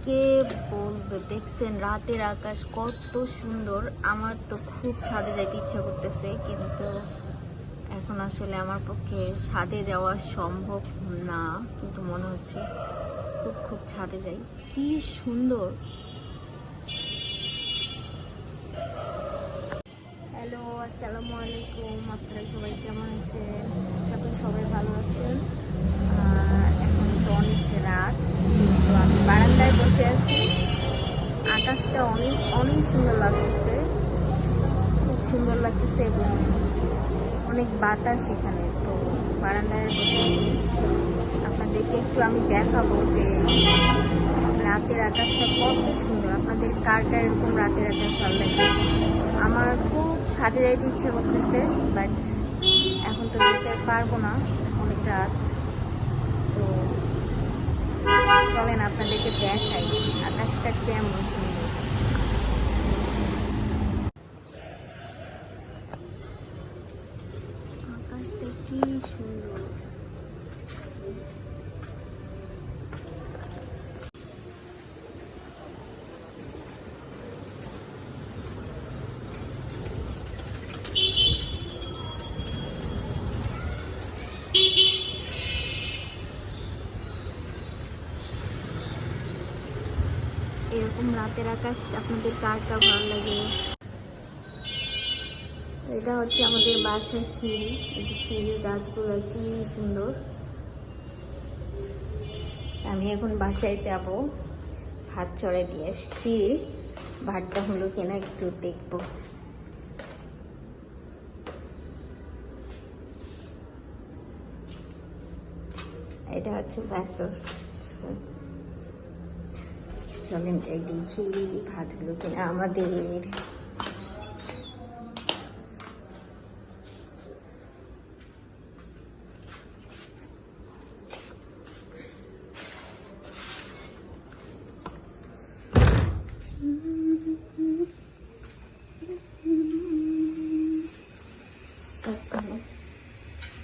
কে বলবে, দেখছেন রাতের আকাশ কত সুন্দর। আমার তো খুব ছাদে যাইতে ইচ্ছা করতেছে, কিন্তু এখন আসলে আমার পক্ষে ছাদে যাওয়া সম্ভব না, কিন্তু মনে হচ্ছে খুব ছাদে যাই। কি সুন্দর। হ্যালো, আসসালামু আলাইকুম। আপনারা সবাই কেমন আছেন? আশা করি সবাই ভালো আছেন। এখন তো অনেক রাত, তো আমি বারান্দায় বসে আছি। আকাশটা অনেক অনেক সুন্দর লাগতেছে, খুব সুন্দর লাগতেছে, এবং অনেক বাতাস এখানে। তো বারান্দায় বসে আছি, আপনাদেরকে একটু আমি দেখাবো যে রাতের আকাশটা কত সুন্দর। আপনাদের কার কার এরকম রাতের আকাশ ভালো লাগে? আমার খুব ছাদে যাইতে ইচ্ছে করতেছে, বাট এখন তো যেতে পারবো না, অনেক রাত। তো চলেন আপনাদেরকে দেখাই আকাশটা কেমন সুন্দর। আকাশটা কি সুন্দর। এরকম রাতের আকাশ আপনাদের কার কার ভালো লাগে? এটা হচ্ছে আমাদের বাসার সিঁড়ি। এই সিঁড়ির গাছগুলো কি সুন্দর। আমি এখন বাসায় যাব, ভাত চড়াই দিয়ে এসছি। ভাতটা হলো কিনা একটু দেখবো। এটা হচ্ছে ভ্যাসেলস। চলেন তাই দেখি ভাতগুলো কিনা আমাদের।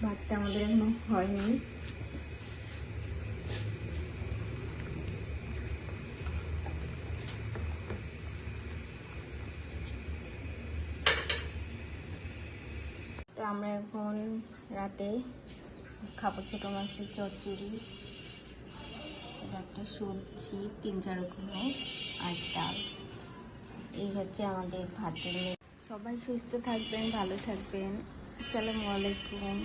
ভাতটা আমাদের এখনো হয়নি। তো আমরা এখন রাতে খাবো ছোটো মাছের চচ্চড়ি, এটা একটা সবজি 3-4 রকমের, আর ডাল। এই হচ্ছে আমাদের ভাতের। সবাই সুস্থ থাকবেন, ভালো থাকবেন। আসসালামু আলাইকুম।